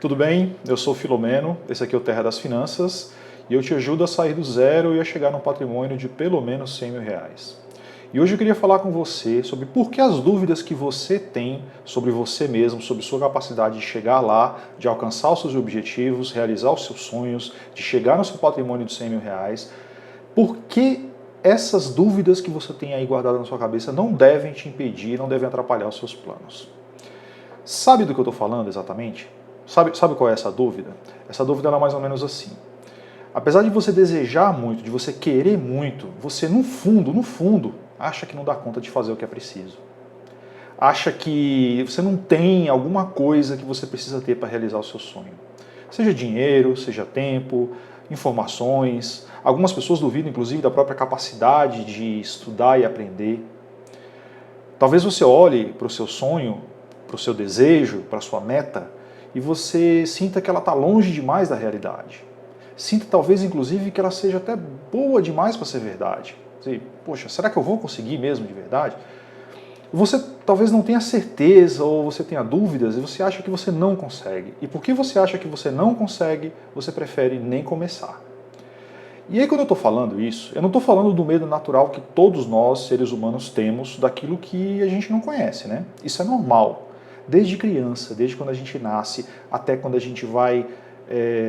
Tudo bem? Eu sou o Filomeno, esse aqui é o Terra das Finanças e eu te ajudo a sair do zero e a chegar num patrimônio de pelo menos 100 mil reais. E hoje eu queria falar com você sobre por que as dúvidas que você tem sobre você mesmo, sobre sua capacidade de chegar lá, de alcançar os seus objetivos, realizar os seus sonhos, de chegar no seu patrimônio de 100 mil reais, por que essas dúvidas que você tem aí guardadas na sua cabeça não devem te impedir, não devem atrapalhar os seus planos. Sabe do que eu estou falando exatamente? Sabe qual é essa dúvida? Essa dúvida é mais ou menos assim. Apesar de você desejar muito, de você querer muito, você no fundo, acha que não dá conta de fazer o que é preciso. Acha que você não tem alguma coisa que você precisa ter para realizar o seu sonho. Seja dinheiro, seja tempo, informações. Algumas pessoas duvidam, inclusive, da própria capacidade de estudar e aprender. Talvez você olhe para o seu sonho, para o seu desejo, para a sua meta, e você sinta que ela está longe demais da realidade. Sinta talvez, inclusive, que ela seja até boa demais para ser verdade. Poxa, será que eu vou conseguir mesmo de verdade? Você talvez não tenha certeza ou você tenha dúvidas e você acha que você não consegue. E porque você acha que você não consegue, você prefere nem começar. E aí quando eu estou falando isso, eu não estou falando do medo natural que todos nós, seres humanos, temos daquilo que a gente não conhece, né? Isso é normal. Desde criança, desde quando a gente nasce, até quando a gente vai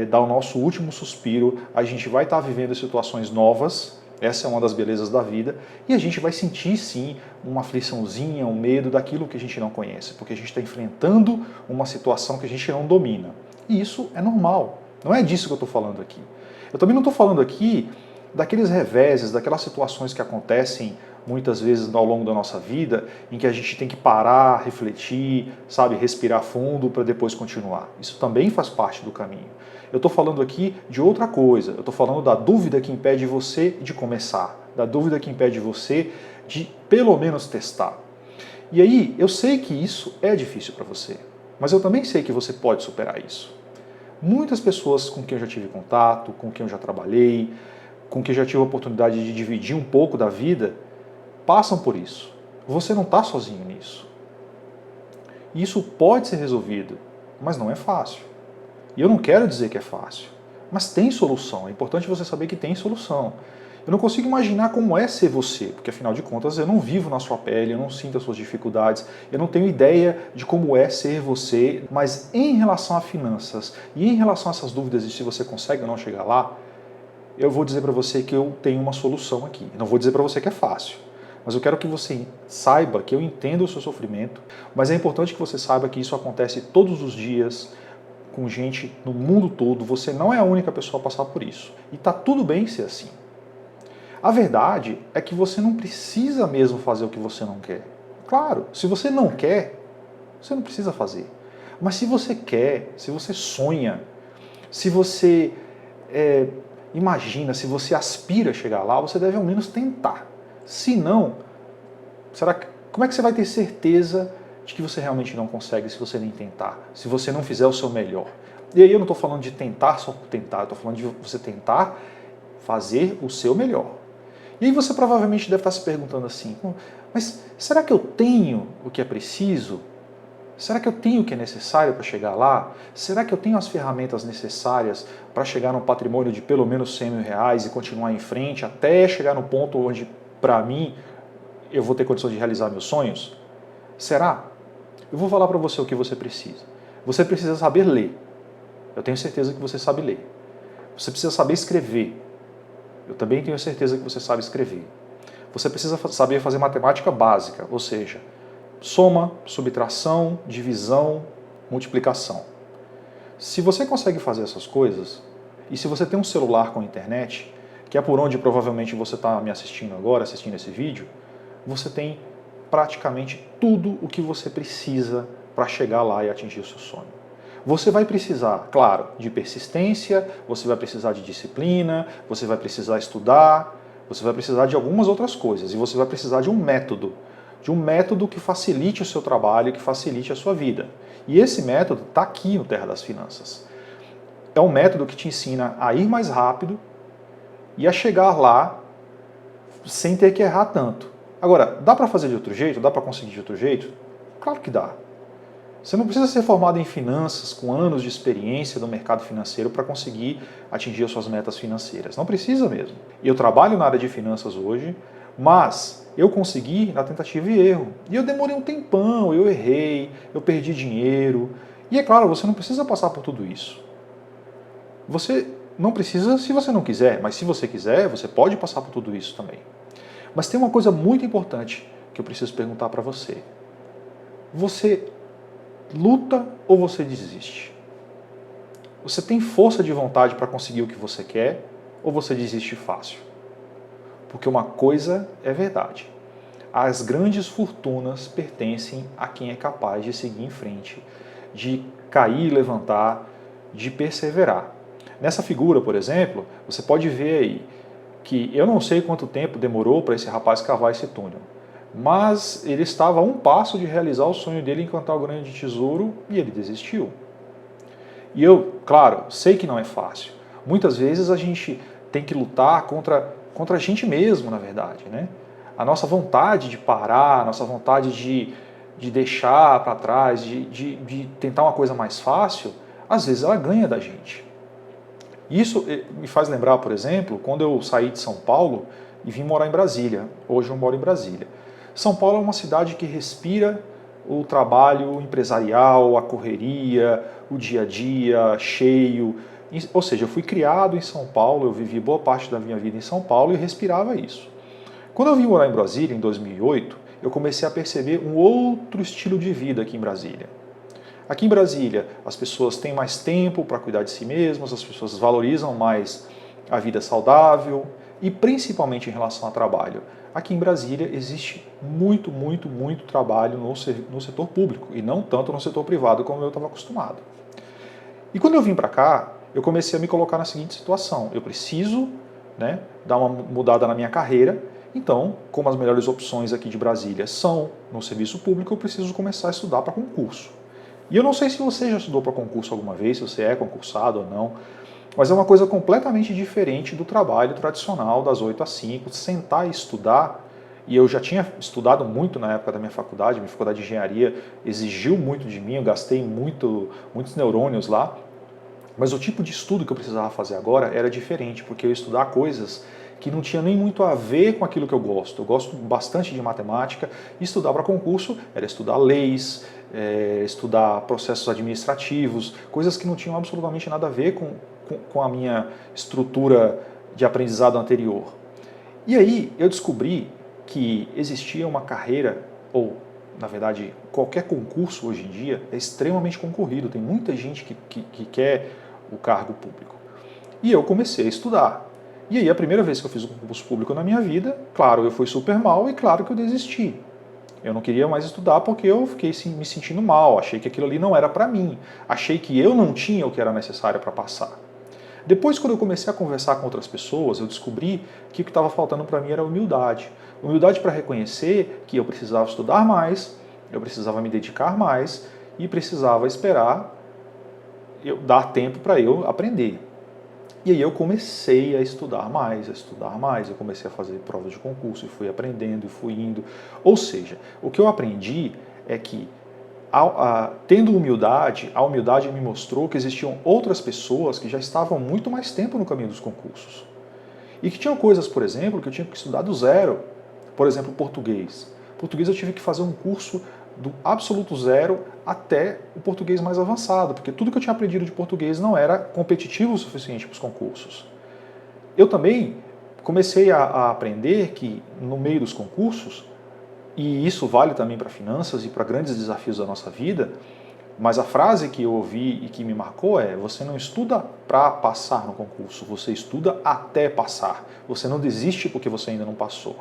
dar o nosso último suspiro, a gente vai estar vivendo situações novas, essa é uma das belezas da vida, e a gente vai sentir sim uma afliçãozinha, um medo daquilo que a gente não conhece, porque a gente está enfrentando uma situação que a gente não domina. E isso é normal, não é disso que eu estou falando aqui. Eu também não estou falando aqui daqueles reveses, daquelas situações que acontecem muitas vezes ao longo da nossa vida, em que a gente tem que parar, refletir, sabe, respirar fundo para depois continuar. Isso também faz parte do caminho. Eu estou falando aqui de outra coisa, eu estou falando da dúvida que impede você de começar, da dúvida que impede você de pelo menos testar. E aí, eu sei que isso é difícil para você, mas eu também sei que você pode superar isso. Muitas pessoas com quem eu já tive contato, com quem eu já trabalhei, com quem eu já tive a oportunidade de dividir um pouco da vida, passam por isso. Você não está sozinho nisso. Isso pode ser resolvido, mas não é fácil. E eu não quero dizer que é fácil, mas tem solução. É importante você saber que tem solução. Eu não consigo imaginar como é ser você, porque afinal de contas eu não vivo na sua pele, eu não sinto as suas dificuldades, eu não tenho ideia de como é ser você, mas em relação a finanças e em relação a essas dúvidas de se você consegue ou não chegar lá, eu vou dizer para você que eu tenho uma solução aqui. Eu não vou dizer para você que é fácil, mas eu quero que você saiba que eu entendo o seu sofrimento, mas é importante que você saiba que isso acontece todos os dias, com gente no mundo todo, você não é a única pessoa a passar por isso. E tá tudo bem ser assim. A verdade é que você não precisa mesmo fazer o que você não quer. Claro, se você não quer, você não precisa fazer. Mas se você quer, se você sonha, se você imagina, se você aspira a chegar lá, você deve ao menos tentar. Se não, como é que você vai ter certeza de que você realmente não consegue se você nem tentar, se você não fizer o seu melhor? E aí eu não estou falando de tentar só por tentar, eu estou falando de você tentar fazer o seu melhor. E aí você provavelmente deve estar se perguntando assim, mas será que eu tenho o que é preciso? Será que eu tenho o que é necessário para chegar lá? Será que eu tenho as ferramentas necessárias para chegar num patrimônio de pelo menos 100 mil reais e continuar em frente até chegar no ponto onde, para mim, eu vou ter condições de realizar meus sonhos? Será? Eu vou falar para você o que você precisa. Você precisa saber ler. Eu tenho certeza que você sabe ler. Você precisa saber escrever. Eu também tenho certeza que você sabe escrever. Você precisa saber fazer matemática básica, ou seja, soma, subtração, divisão, multiplicação. Se você consegue fazer essas coisas, e se você tem um celular com internet, que é por onde provavelmente você está me assistindo agora, assistindo esse vídeo, você tem praticamente tudo o que você precisa para chegar lá e atingir o seu sonho. Você vai precisar, claro, de persistência, você vai precisar de disciplina, você vai precisar estudar, você vai precisar de algumas outras coisas e você vai precisar de um método que facilite o seu trabalho, que facilite a sua vida. E esse método está aqui no Terra das Finanças. É um método que te ensina a ir mais rápido e a chegar lá sem ter que errar tanto. Agora, dá para fazer de outro jeito? Dá para conseguir de outro jeito? Claro que dá. Você não precisa ser formado em finanças com anos de experiência no mercado financeiro para conseguir atingir as suas metas financeiras. Não precisa mesmo. Eu trabalho na área de finanças hoje, mas eu consegui na tentativa e erro. E eu demorei um tempão, eu errei, eu perdi dinheiro. E é claro, você não precisa passar por tudo isso. Você não precisa se você não quiser, mas se você quiser, você pode passar por tudo isso também. Mas tem uma coisa muito importante que eu preciso perguntar para você. Você luta ou você desiste? Você tem força de vontade para conseguir o que você quer ou você desiste fácil? Porque uma coisa é verdade. As grandes fortunas pertencem a quem é capaz de seguir em frente, de cair e levantar, de perseverar. Nessa figura, por exemplo, você pode ver aí que eu não sei quanto tempo demorou para esse rapaz cavar esse túnel, mas ele estava a um passo de realizar o sonho dele em encontrar o grande tesouro e ele desistiu. E eu, claro, sei que não é fácil. Muitas vezes a gente tem que lutar contra a gente mesmo, na verdade, né? A nossa vontade de parar, a nossa vontade de deixar para trás, de tentar uma coisa mais fácil, às vezes ela ganha da gente. Isso me faz lembrar, por exemplo, quando eu saí de São Paulo e vim morar em Brasília. Hoje eu moro em Brasília. São Paulo é uma cidade que respira o trabalho empresarial, a correria, o dia a dia cheio. Ou seja, eu fui criado em São Paulo, eu vivi boa parte da minha vida em São Paulo e respirava isso. Quando eu vim morar em Brasília, em 2008, eu comecei a perceber um outro estilo de vida aqui em Brasília. Aqui em Brasília, as pessoas têm mais tempo para cuidar de si mesmas, as pessoas valorizam mais a vida saudável e principalmente em relação ao trabalho. Aqui em Brasília existe muito trabalho no setor público e não tanto no setor privado como eu estava acostumado. E quando eu vim para cá, eu comecei a me colocar na seguinte situação: eu preciso, né, dar uma mudada na minha carreira. Então, como as melhores opções aqui de Brasília são no serviço público, eu preciso começar a estudar para concurso. E eu não sei se você já estudou para concurso alguma vez, se você é concursado ou não, mas é uma coisa completamente diferente do trabalho tradicional das 8 às 5, sentar e estudar. E eu já tinha estudado muito na época da minha faculdade de engenharia exigiu muito de mim, eu gastei muitos neurônios lá, mas o tipo de estudo que eu precisava fazer agora era diferente, porque eu ia estudar coisas que não tinha nem muito a ver com aquilo que eu gosto. Eu gosto bastante de matemática e estudar para concurso era estudar leis, estudar processos administrativos, coisas que não tinham absolutamente nada a ver com a minha estrutura de aprendizado anterior. E aí eu descobri que existia uma carreira, ou na verdade qualquer concurso hoje em dia é extremamente concorrido, tem muita gente que quer o cargo público. E eu comecei a estudar. E aí a primeira vez que eu fiz um concurso público na minha vida, claro, eu fui super mal e claro que eu desisti. Eu não queria mais estudar porque eu fiquei me sentindo mal, achei que aquilo ali não era para mim, achei que eu não tinha o que era necessário para passar. Depois, quando eu comecei a conversar com outras pessoas, eu descobri que o que estava faltando para mim era humildade. Humildade para reconhecer que eu precisava estudar mais, eu precisava me dedicar mais e precisava esperar eu dar tempo para eu aprender. E aí eu comecei a estudar mais, eu comecei a fazer provas de concurso e fui aprendendo e fui indo. Ou seja, o que eu aprendi é que tendo humildade, a humildade me mostrou que existiam outras pessoas que já estavam muito mais tempo no caminho dos concursos. E que tinham coisas, por exemplo, que eu tinha que estudar do zero. Por exemplo, português. Português eu tive que fazer um curso do absoluto zero até o português mais avançado, porque tudo que eu tinha aprendido de português não era competitivo o suficiente para os concursos. Eu também comecei a aprender que no meio dos concursos, e isso vale também para finanças e para grandes desafios da nossa vida, mas a frase que eu ouvi e que me marcou é: você não estuda para passar no concurso, você estuda até passar. Você não desiste porque você ainda não passou.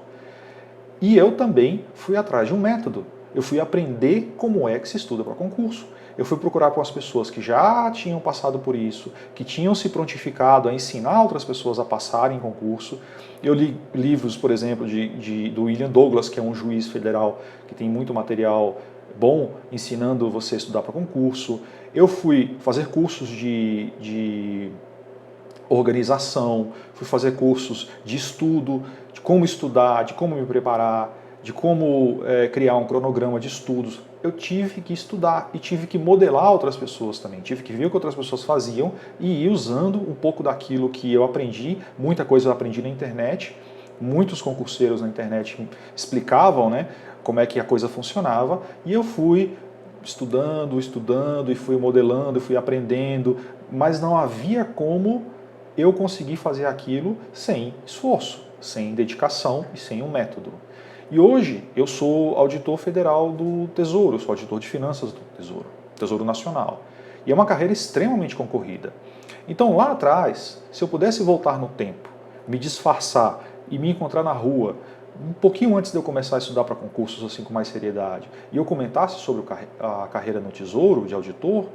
E eu também fui atrás de um método. Eu fui aprender como é que se estuda para concurso. Eu fui procurar com as pessoas que já tinham passado por isso, que tinham se prontificado a ensinar outras pessoas a passarem em concurso. Eu li livros, por exemplo, do William Douglas, que é um juiz federal que tem muito material bom ensinando você a estudar para concurso. Eu fui fazer cursos de organização, fui fazer cursos de estudo, de como estudar, de como me preparar, de como criar um cronograma de estudos. eu tive que estudar e tive que modelar outras pessoas também. Tive que ver o que outras pessoas faziam e ir usando um pouco daquilo que eu aprendi. Muita coisa eu aprendi na internet. Muitos concurseiros na internet explicavam, né, como é que a coisa funcionava. E eu fui estudando e fui modelando, fui aprendendo. Mas não havia como eu conseguir fazer aquilo sem esforço, sem dedicação e sem um método. E hoje eu sou auditor federal do Tesouro, sou auditor de finanças do Tesouro, Tesouro Nacional. E é uma carreira extremamente concorrida. Então lá atrás, se eu pudesse voltar no tempo, me disfarçar e me encontrar na rua, um pouquinho antes de eu começar a estudar para concursos assim com mais seriedade, e eu comentasse sobre a carreira no Tesouro, de auditor,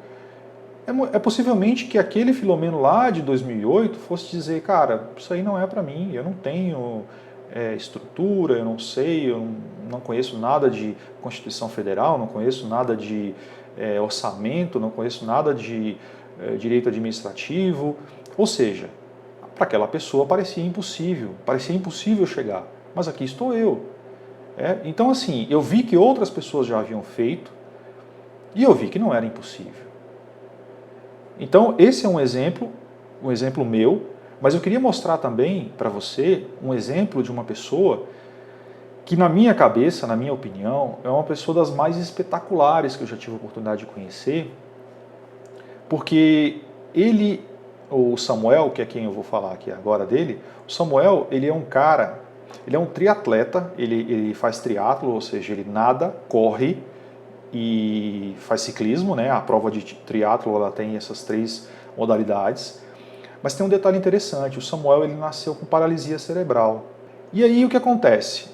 é possivelmente que aquele Filomeno lá de 2008 fosse dizer, cara, isso aí não é para mim, eu não tenho estrutura, eu não sei, eu não conheço nada de Constituição Federal, não conheço nada de orçamento, não conheço nada de direito administrativo. Ou seja, para aquela pessoa parecia impossível chegar. Mas aqui estou eu. Então assim, eu vi que outras pessoas já haviam feito e eu vi que não era impossível. Então esse é um exemplo meu. Mas eu queria mostrar também para você um exemplo de uma pessoa que na minha cabeça, na minha opinião, é uma pessoa das mais espetaculares que eu já tive a oportunidade de conhecer, porque ele, o Samuel, que é quem eu vou falar aqui agora dele, o Samuel, ele é um cara, ele é um triatleta, ele faz triatlo, ou seja, ele nada, corre e faz ciclismo, né? A prova de triatlo, ela tem essas 3 modalidades. Mas tem um detalhe interessante, o Samuel ele nasceu com paralisia cerebral. E aí o que acontece?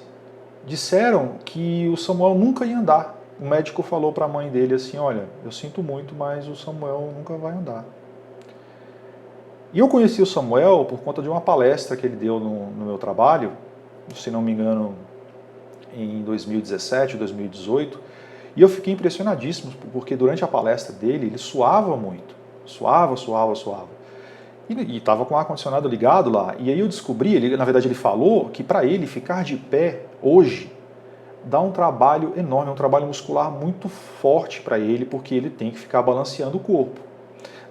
Disseram que o Samuel nunca ia andar. O médico falou para a mãe dele assim, olha, eu sinto muito, mas o Samuel nunca vai andar. E eu conheci o Samuel por conta de uma palestra que ele deu no meu trabalho, se não me engano, em 2017, 2018, e eu fiquei impressionadíssimo, porque durante a palestra dele, ele suava muito. Suava. E estava com o ar-condicionado ligado lá. E aí eu descobri, na verdade ele falou, que para ele ficar de pé hoje dá um trabalho enorme, um trabalho muscular muito forte para ele, porque ele tem que ficar balanceando o corpo.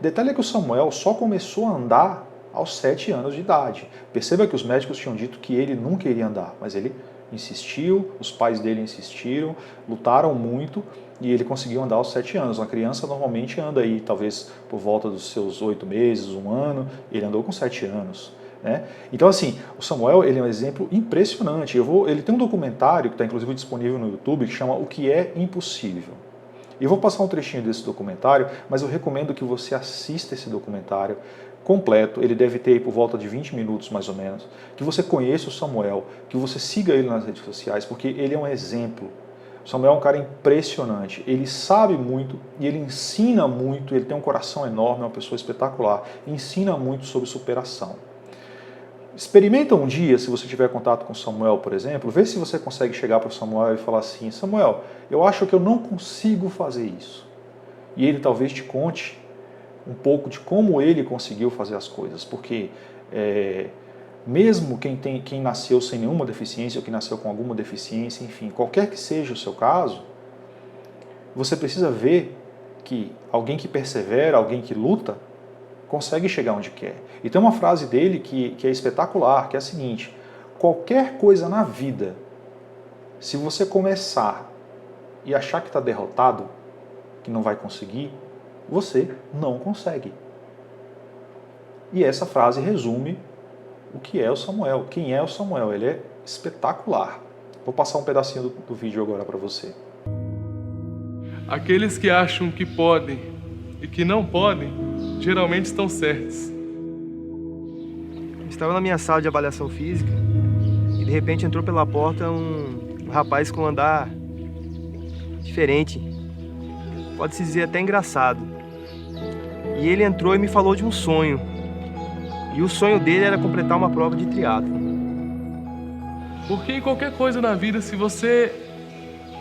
Detalhe é que o Samuel só começou a andar aos 7 anos de idade. Perceba que os médicos tinham dito que ele nunca iria andar, mas ele insistiu, os pais dele insistiram, lutaram muito e ele conseguiu andar aos 7 anos. Uma criança normalmente anda aí, talvez por volta dos seus 8 meses, 1 ano, ele andou com 7 anos. Né? Então assim, o Samuel ele é um exemplo impressionante. Ele tem um documentário que está inclusive disponível no YouTube que chama O que é Impossível. Eu vou passar um trechinho desse documentário, mas eu recomendo que você assista esse documentário completo, ele deve ter por volta de 20 minutos mais ou menos, que você conheça o Samuel, que você siga ele nas redes sociais, porque ele é um exemplo. O Samuel é um cara impressionante, ele sabe muito e ele ensina muito, ele tem um coração enorme, é uma pessoa espetacular, ensina muito sobre superação. Experimenta um dia, se você tiver contato com o Samuel, por exemplo, vê se você consegue chegar para o Samuel e falar assim, Samuel, eu acho que eu não consigo fazer isso. E ele talvez te conte um pouco de como ele conseguiu fazer as coisas, porque mesmo quem nasceu sem nenhuma deficiência ou quem nasceu com alguma deficiência, enfim, qualquer que seja o seu caso, você precisa ver que alguém que persevera, alguém que luta, consegue chegar onde quer. E tem uma frase dele que é espetacular, que é a seguinte, qualquer coisa na vida, se você começar e achar que está derrotado, que não vai conseguir, você não consegue. E essa frase resume o que é o Samuel. Quem é o Samuel? Ele é espetacular. Vou passar um pedacinho do vídeo agora para você. Aqueles que acham que podem e que não podem, geralmente estão certos. Estava na minha sala de avaliação física e de repente entrou pela porta um rapaz com um andar diferente, pode-se dizer até engraçado. E ele entrou e me falou de um sonho. E o sonho dele era completar uma prova de triatlo. Porque em qualquer coisa na vida, se você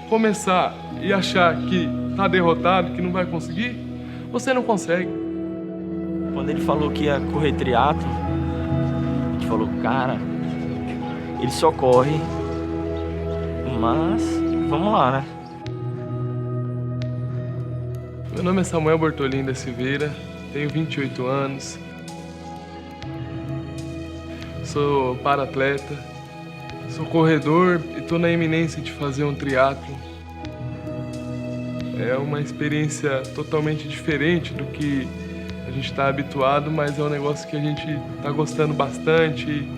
começar e achar que está derrotado, que não vai conseguir, você não consegue. Quando ele falou que ia correr triatlo, a gente falou, cara, ele só corre, mas vamos lá, né? Meu nome é Samuel Bortolim da Silveira, tenho 28 anos, sou para-atleta, sou corredor e estou na iminência de fazer um triatlo. É uma experiência totalmente diferente do que a gente está habituado, mas é um negócio que a gente está gostando bastante.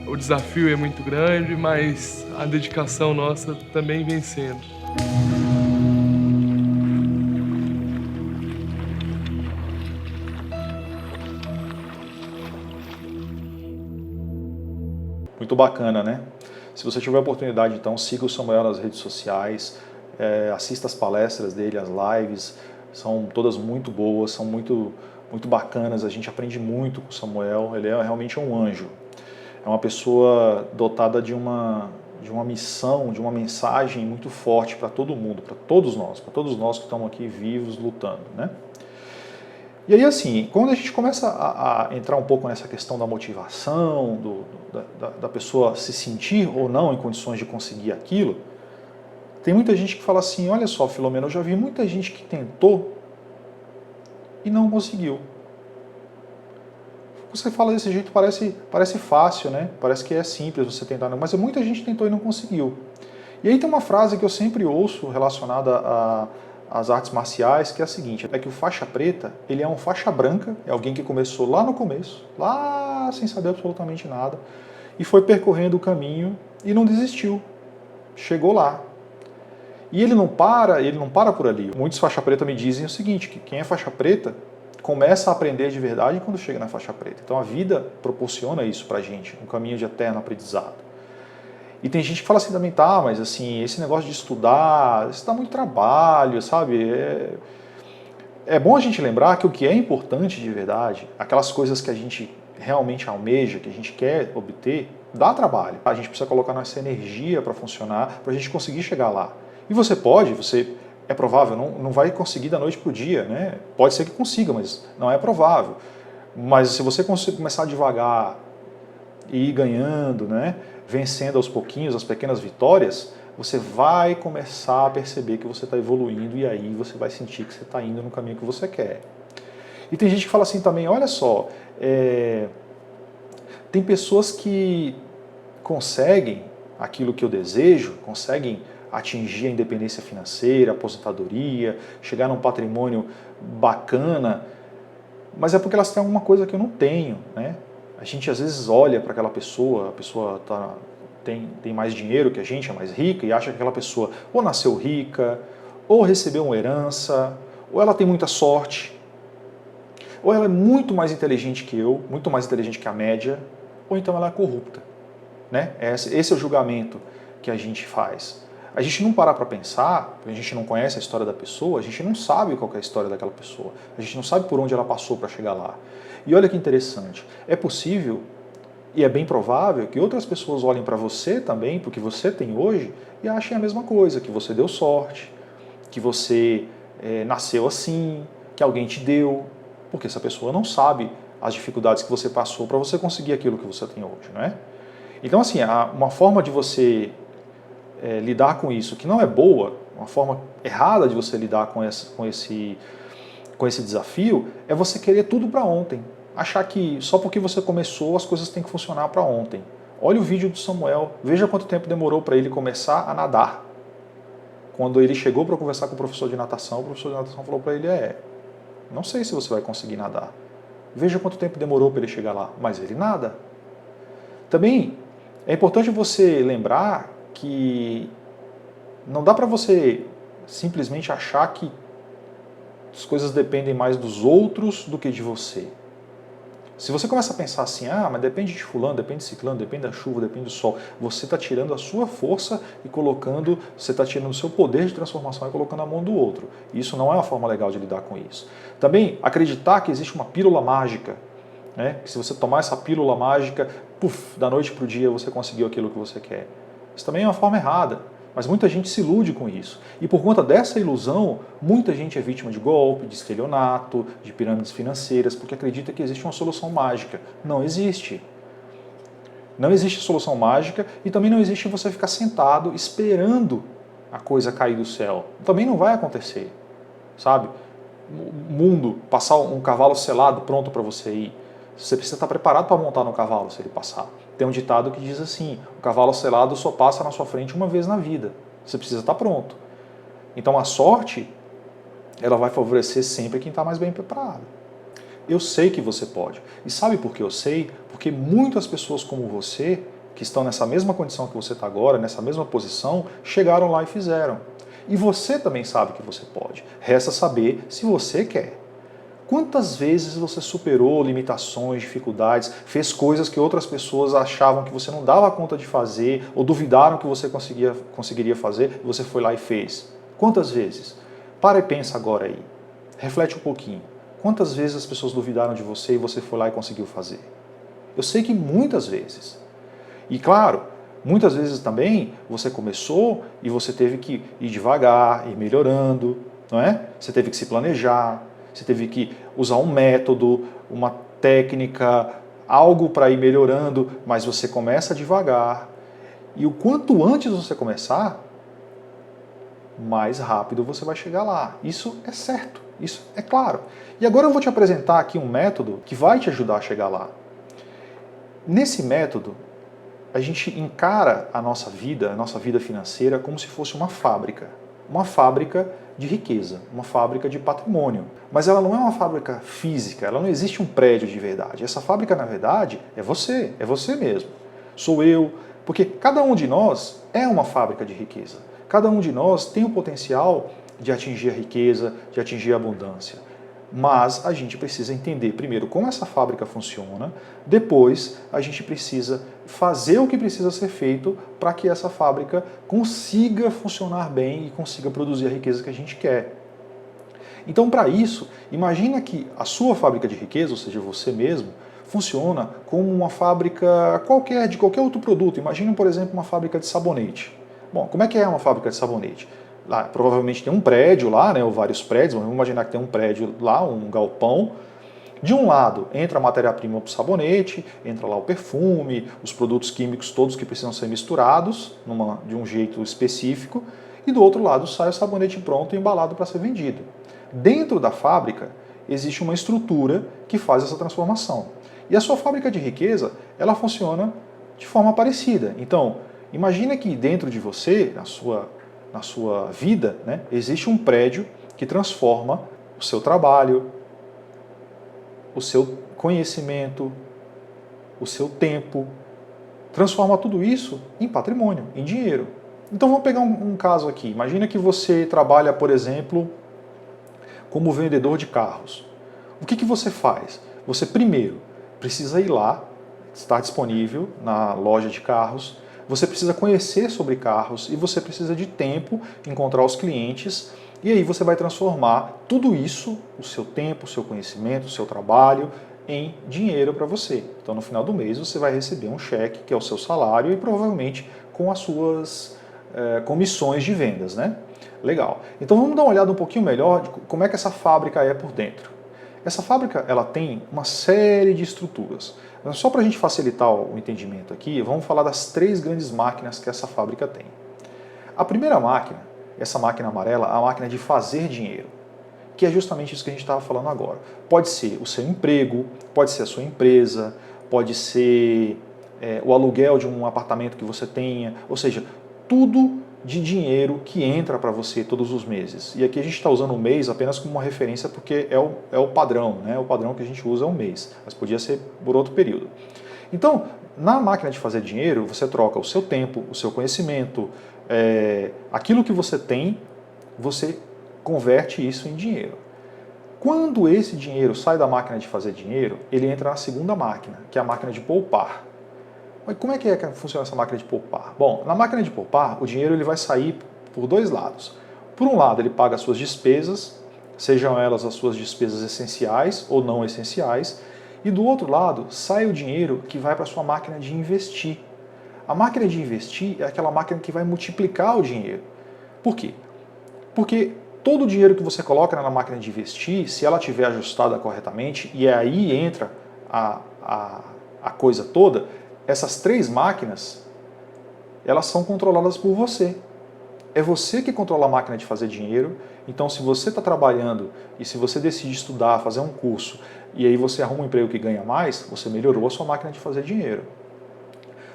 O desafio é muito grande, mas a dedicação nossa também vem sendo. Muito bacana, né? Se você tiver a oportunidade, então, siga o Samuel nas redes sociais, assista as palestras dele, as lives, são todas muito boas, são muito bacanas, a gente aprende muito com o Samuel, ele é realmente um anjo. É uma pessoa dotada de uma missão, de uma mensagem muito forte para todo mundo, para todos nós que estamos aqui vivos, lutando, né? E aí, assim, quando a gente começa a entrar um pouco nessa questão da motivação, da pessoa se sentir ou não em condições de conseguir aquilo, tem muita gente que fala assim, olha só, Filomena, eu já vi muita gente que tentou e não conseguiu. Você fala desse jeito, parece fácil, né? Parece que é simples você tentar, mas muita gente tentou e não conseguiu. E aí tem uma frase que eu sempre ouço relacionada às artes marciais, que é a seguinte, é que o faixa preta, ele é um faixa branca, é alguém que começou lá no começo, lá sem saber absolutamente nada, e foi percorrendo o caminho e não desistiu, chegou lá. E ele não para por ali. Muitos faixa preta me dizem o seguinte, que quem é faixa preta começa a aprender de verdade quando chega na faixa preta. Então a vida proporciona isso pra gente, um caminho de eterno aprendizado. E tem gente que fala assim também, tá, mas assim, esse negócio de estudar, isso dá muito trabalho, sabe? É bom a gente lembrar que o que é importante de verdade, aquelas coisas que a gente realmente almeja, que a gente quer obter, dá trabalho. A gente precisa colocar nossa energia para funcionar, para a gente conseguir chegar lá. E você é provável, não vai conseguir da noite para o dia, né? Pode ser que consiga, mas não é provável. Mas se você começar devagar e ir ganhando, né? Vencendo aos pouquinhos as pequenas vitórias, você vai começar a perceber que você está evoluindo e aí você vai sentir que você está indo no caminho que você quer. E tem gente que fala assim também, olha só, tem pessoas que conseguem aquilo que eu desejo, conseguem atingir a independência financeira, a aposentadoria, chegar num patrimônio bacana, mas é porque elas têm alguma coisa que eu não tenho, né? A gente às vezes olha para aquela pessoa, a pessoa tem mais dinheiro que a gente, é mais rica, e acha que aquela pessoa ou nasceu rica, ou recebeu uma herança, ou ela tem muita sorte, ou ela é muito mais inteligente que eu, muito mais inteligente que a média, ou então ela é corrupta, né? Esse é o julgamento que a gente faz. A gente não para para pensar, a gente não conhece a história da pessoa, a gente não sabe qual é a história daquela pessoa, a gente não sabe por onde ela passou para chegar lá. E olha que interessante, é possível e é bem provável que outras pessoas olhem para você também, porque você tem hoje, e achem a mesma coisa, que você deu sorte, que você nasceu assim, que alguém te deu, porque essa pessoa não sabe as dificuldades que você passou para você conseguir aquilo que você tem hoje, não é? Então, assim, uma forma de você lidar com isso que não é boa, uma forma errada de você lidar com esse desafio, é você querer tudo para ontem. Achar que só porque você começou as coisas têm que funcionar para ontem. Olha o vídeo do Samuel, veja quanto tempo demorou para ele começar a nadar. Quando ele chegou para conversar com o professor de natação falou para ele, não sei se você vai conseguir nadar. Veja quanto tempo demorou para ele chegar lá, mas ele nada. Também é importante você lembrar que não dá para você simplesmente achar que as coisas dependem mais dos outros do que de você. Se você começa a pensar assim, mas depende de fulano, depende de ciclano, depende da chuva, depende do sol, você está tirando a sua força e você está tirando o seu poder de transformação e colocando na mão do outro. Isso não é uma forma legal de lidar com isso. Também acreditar que existe uma pílula mágica, né? Que se você tomar essa pílula mágica, da noite para o dia você conseguiu aquilo que você quer. Isso também é uma forma errada, mas muita gente se ilude com isso. E por conta dessa ilusão, muita gente é vítima de golpe, de estelionato, de pirâmides financeiras, porque acredita que existe uma solução mágica. Não existe. Não existe solução mágica e também não existe você ficar sentado esperando a coisa cair do céu. Também não vai acontecer, sabe? mundo passar um cavalo selado pronto para você ir. Você precisa estar preparado para montar no cavalo se ele passar. Tem um ditado que diz assim, o cavalo selado só passa na sua frente uma vez na vida. Você precisa estar pronto. Então a sorte, ela vai favorecer sempre quem está mais bem preparado. Eu sei que você pode. E sabe por que eu sei? Porque muitas pessoas como você, que estão nessa mesma condição que você está agora, nessa mesma posição, chegaram lá e fizeram. E você também sabe que você pode. Resta saber se você quer. Quantas vezes você superou limitações, dificuldades, fez coisas que outras pessoas achavam que você não dava conta de fazer ou duvidaram que você conseguiria fazer e você foi lá e fez? Quantas vezes? Para e pensa agora aí. Reflete um pouquinho. Quantas vezes as pessoas duvidaram de você e você foi lá e conseguiu fazer? Eu sei que muitas vezes. E claro, muitas vezes também você começou e você teve que ir devagar, ir melhorando, não é? Você teve que se planejar, você teve que usar um método, uma técnica, algo para ir melhorando, mas você começa devagar. E o quanto antes você começar, mais rápido você vai chegar lá. Isso é certo, isso é claro. E agora eu vou te apresentar aqui um método que vai te ajudar a chegar lá. Nesse método, a gente encara a nossa vida financeira como se fosse uma fábrica de riqueza, uma fábrica de patrimônio. Mas ela não é uma fábrica física, ela não existe um prédio de verdade. Essa fábrica, na verdade, é você mesmo. Sou eu, porque cada um de nós é uma fábrica de riqueza. Cada um de nós tem o potencial de atingir a riqueza, de atingir a abundância. Mas a gente precisa entender primeiro como essa fábrica funciona, depois a gente precisa fazer o que precisa ser feito para que essa fábrica consiga funcionar bem e consiga produzir a riqueza que a gente quer. Então, para isso, imagina que a sua fábrica de riqueza, ou seja, você mesmo, funciona como uma fábrica qualquer, de qualquer outro produto. Imagina, por exemplo, uma fábrica de sabonete. Bom, como é que é uma fábrica de sabonete? Lá, provavelmente tem um prédio lá, né, ou vários prédios, vamos imaginar que tem um prédio lá, um galpão. De um lado entra a matéria-prima para o sabonete, entra lá o perfume, os produtos químicos todos que precisam ser misturados de um jeito específico, e do outro lado sai o sabonete pronto e embalado para ser vendido. Dentro da fábrica existe uma estrutura que faz essa transformação. E a sua fábrica de riqueza, ela funciona de forma parecida. Então, imagina que dentro de você, na sua vida, né, existe um prédio que transforma o seu trabalho, o seu conhecimento, o seu tempo, transforma tudo isso em patrimônio, em dinheiro. Então vamos pegar um caso aqui. Imagina que você trabalha, por exemplo, como vendedor de carros. O que você faz? Você primeiro precisa ir lá, estar disponível na loja de carros, você precisa conhecer sobre carros e você precisa de tempo, encontrar os clientes, e aí você vai transformar tudo isso, o seu tempo, o seu conhecimento, o seu trabalho, em dinheiro para você. Então no final do mês você vai receber um cheque, que é o seu salário, e provavelmente com as suas comissões de vendas, né? Legal. Então vamos dar uma olhada um pouquinho melhor de como é que essa fábrica é por dentro. Essa fábrica, ela tem uma série de estruturas. Só para a gente facilitar o entendimento aqui, vamos falar das 3 grandes máquinas que essa fábrica tem. A primeira máquina, essa máquina amarela, é a máquina de fazer dinheiro, que é justamente isso que a gente estava falando agora. Pode ser o seu emprego, pode ser a sua empresa, pode ser o aluguel de um apartamento que você tenha, ou seja, tudo de dinheiro que entra para você todos os meses. E aqui a gente está usando o mês apenas como uma referência porque é o padrão, né? O padrão que a gente usa é um mês, mas podia ser por outro período. Então, na máquina de fazer dinheiro, você troca o seu tempo, o seu conhecimento, aquilo que você tem, você converte isso em dinheiro. Quando esse dinheiro sai da máquina de fazer dinheiro, ele entra na segunda máquina, que é a máquina de poupar. Mas como é que funciona essa máquina de poupar? Bom, na máquina de poupar, o dinheiro ele vai sair por 2 lados. Por um lado, ele paga as suas despesas, sejam elas as suas despesas essenciais ou não essenciais, e do outro lado, sai o dinheiro que vai para a sua máquina de investir. A máquina de investir é aquela máquina que vai multiplicar o dinheiro. Por quê? Porque todo o dinheiro que você coloca na máquina de investir, se ela estiver ajustada corretamente, e aí entra a coisa toda, essas 3 máquinas, elas são controladas por você. É você que controla a máquina de fazer dinheiro, Então, se você está trabalhando e se você decide estudar, fazer um curso, e aí você arruma um emprego que ganha mais, você melhorou a sua máquina de fazer dinheiro.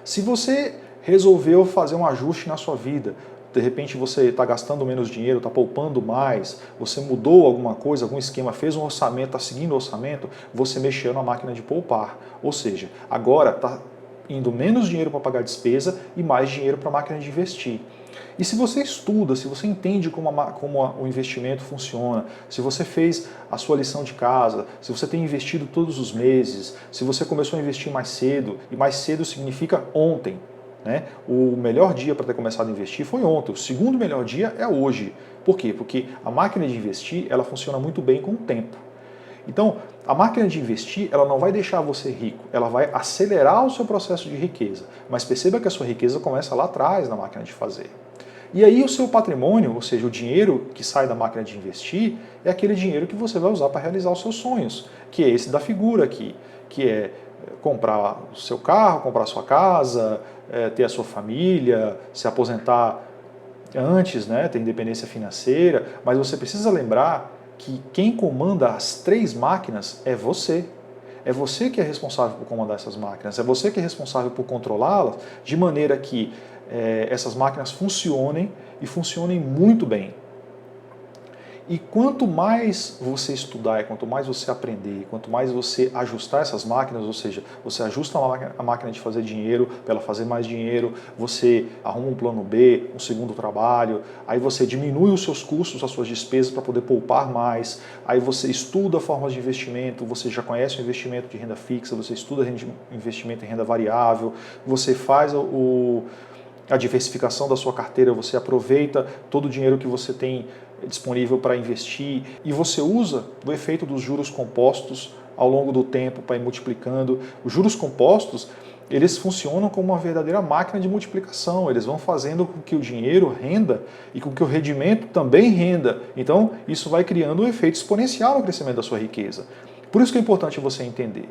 Se você resolveu fazer um ajuste na sua vida, de repente você está gastando menos dinheiro, está poupando mais, você mudou alguma coisa, algum esquema, fez um orçamento, está seguindo o orçamento, você mexeu na máquina de poupar. Ou seja, agora está indo menos dinheiro para pagar despesa e mais dinheiro para a máquina de investir. E se você estuda, se você entende como o investimento funciona, se você fez a sua lição de casa, se você tem investido todos os meses, se você começou a investir mais cedo, e mais cedo significa ontem, né? O melhor dia para ter começado a investir foi ontem, o segundo melhor dia é hoje. Por quê? Porque a máquina de investir ela funciona muito bem com o tempo. Então, a máquina de investir, ela não vai deixar você rico, ela vai acelerar o seu processo de riqueza. Mas perceba que a sua riqueza começa lá atrás na máquina de fazer. E aí o seu patrimônio, ou seja, o dinheiro que sai da máquina de investir, é aquele dinheiro que você vai usar para realizar os seus sonhos, que é esse da figura aqui, que é comprar o seu carro, comprar a sua casa, ter a sua família, se aposentar antes, né, ter independência financeira, mas você precisa lembrar que quem comanda as três máquinas é você. É você que é responsável por comandar essas máquinas, é você que é responsável por controlá-las de maneira que essas máquinas funcionem e funcionem muito bem. E quanto mais você estudar, quanto mais você aprender, quanto mais você ajustar essas máquinas, ou seja, você ajusta a máquina de fazer dinheiro para ela fazer mais dinheiro, você arruma um plano B, um segundo trabalho, aí você diminui os seus custos, as suas despesas para poder poupar mais, aí você estuda formas de investimento, você já conhece o investimento de renda fixa, você estuda investimento em renda variável, você faz a diversificação da sua carteira, você aproveita todo o dinheiro que você tem disponível para investir e você usa o efeito dos juros compostos ao longo do tempo para ir multiplicando. Os juros compostos, eles funcionam como uma verdadeira máquina de multiplicação, eles vão fazendo com que o dinheiro renda e com que o rendimento também renda. Então, isso vai criando um efeito exponencial no crescimento da sua riqueza. Por isso que é importante você entender.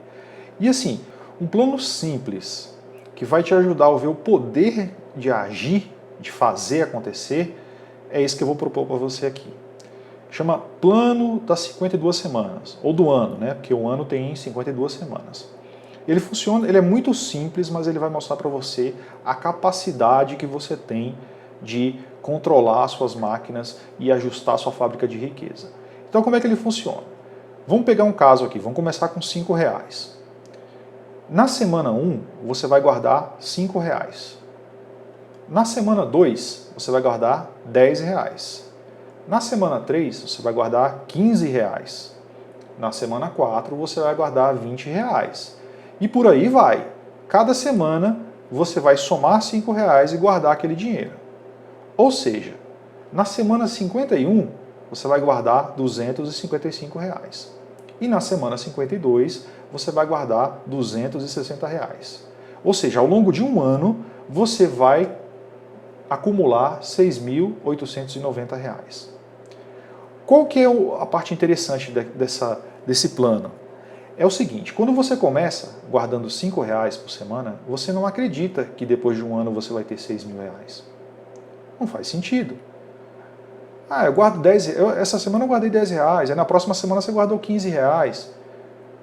E assim, um plano simples que vai te ajudar a ver o poder de agir, de fazer acontecer, é isso que eu vou propor para você aqui. Chama Plano das 52 Semanas, ou do ano, né? Porque o ano tem 52 semanas. Ele funciona, ele é muito simples, mas ele vai mostrar para você a capacidade que você tem de controlar as suas máquinas e ajustar a sua fábrica de riqueza. Então, como é que ele funciona? Vamos pegar um caso aqui, vamos começar com R$5. Na semana 1, você vai guardar R$5. Na semana 2, você vai guardar R$10. Na semana 3, você vai guardar R$15. Na semana 4, você vai guardar R$20. E por aí vai. Cada semana, você vai somar R$5 e guardar aquele dinheiro. Ou seja, na semana 51, você vai guardar R$255. E na semana 52, você vai guardar R$260. Ou seja, ao longo de um ano, você vai acumular R$6.890. Qual que é a parte interessante desse plano? É o seguinte, quando você começa guardando R$5 por semana, você não acredita que depois de um ano você vai ter R$6.000. Não faz sentido. Ah, eu guardo 10, essa semana eu guardei R$10, aí na próxima semana você guardou R$15.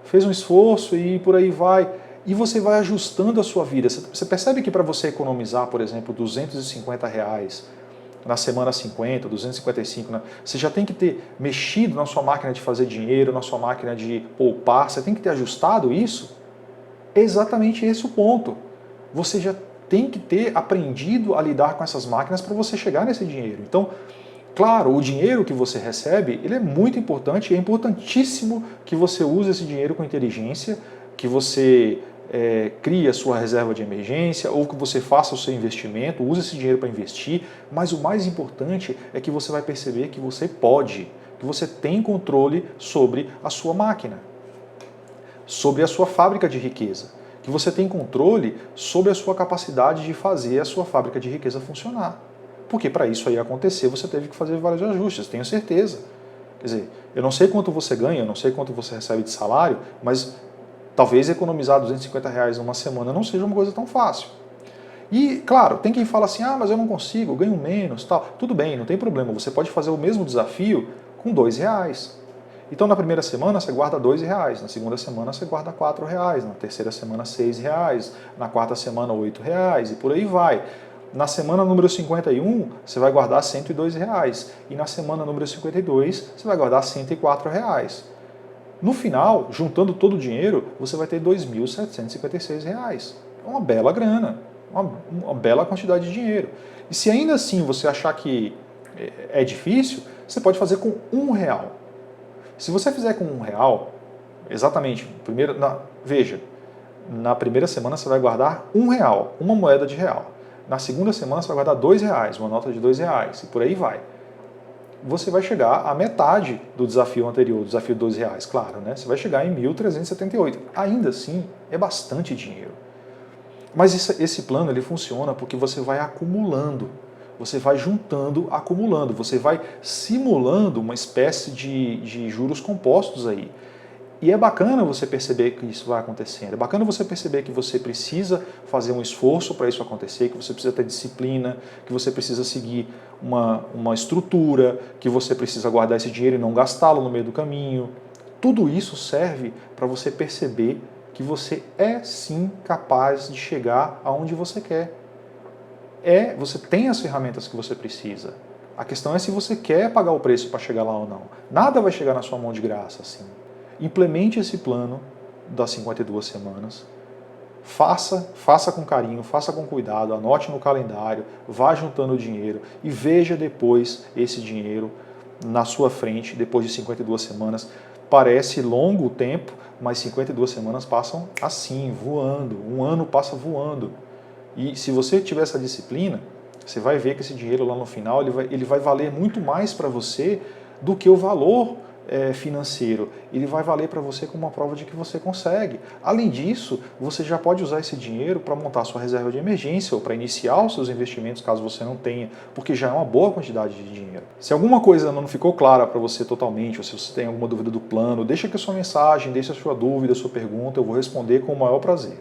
Fez um esforço e por aí vai. E você vai ajustando a sua vida. Você percebe que para você economizar, por exemplo, R$250 na semana 50, 255, né? Você já tem que ter mexido na sua máquina de fazer dinheiro, na sua máquina de poupar, você tem que ter ajustado isso. É exatamente esse o ponto. Você já tem que ter aprendido a lidar com essas máquinas para você chegar nesse dinheiro. Então, claro, o dinheiro que você recebe, ele é muito importante, é importantíssimo que você use esse dinheiro com inteligência, que você crie a sua reserva de emergência ou que você faça o seu investimento, use esse dinheiro para investir, mas o mais importante é que você vai perceber que você pode, que você tem controle sobre a sua máquina, sobre a sua fábrica de riqueza, que você tem controle sobre a sua capacidade de fazer a sua fábrica de riqueza funcionar. Porque para isso aí acontecer, você teve que fazer vários ajustes, tenho certeza. Quer dizer, eu não sei quanto você ganha, eu não sei quanto você recebe de salário, mas talvez economizar R$250 numa semana não seja uma coisa tão fácil. E, claro, tem quem fala assim, ah, mas eu não consigo, eu ganho menos, tal. Tudo bem, não tem problema, você pode fazer o mesmo desafio com R$2. Então, na primeira semana, você guarda R$2, na segunda semana, você guarda R$4, na terceira semana, R$6, na quarta semana, R$8, e por aí vai. Na semana número 51, você vai guardar R$102, e na semana número 52, você vai guardar R$104. No final, juntando todo o dinheiro, você vai ter R$2.756. É uma bela grana, uma bela quantidade de dinheiro. E se ainda assim você achar que é difícil, você pode fazer com R$1. Se você fizer com R$1, exatamente, veja, na primeira semana você vai guardar R$1, uma moeda de real. Na segunda semana você vai guardar R$2, uma nota de R$2, e por aí vai. Você vai chegar à metade do desafio anterior, do desafio de R$2, claro, né? Você vai chegar em 1.378. Ainda assim, é bastante dinheiro. Mas esse plano ele funciona porque você vai acumulando, você vai juntando, acumulando, você vai simulando uma espécie de juros compostos aí. E é bacana você perceber que isso vai acontecendo, é bacana você perceber que você precisa fazer um esforço para isso acontecer, que você precisa ter disciplina, que você precisa seguir uma estrutura, que você precisa guardar esse dinheiro e não gastá-lo no meio do caminho. Tudo isso serve para você perceber que você é sim capaz de chegar aonde você quer. Você tem as ferramentas que você precisa. A questão é se você quer pagar o preço para chegar lá ou não. Nada vai chegar na sua mão de graça assim. Implemente esse plano das 52 semanas, faça com carinho, faça com cuidado, anote no calendário, vá juntando o dinheiro e veja depois esse dinheiro na sua frente, depois de 52 semanas. Parece longo o tempo, mas 52 semanas passam assim, voando, um ano passa voando. E se você tiver essa disciplina, você vai ver que esse dinheiro lá no final ele vai valer muito mais para você do que o valor financeiro. Ele vai valer para você como uma prova de que você consegue. Além disso, você já pode usar esse dinheiro para montar sua reserva de emergência ou para iniciar os seus investimentos caso você não tenha, porque já é uma boa quantidade de dinheiro. Se alguma coisa não ficou clara para você totalmente, ou se você tem alguma dúvida do plano, deixa aqui a sua mensagem, deixa a sua dúvida, a sua pergunta, eu vou responder com o maior prazer.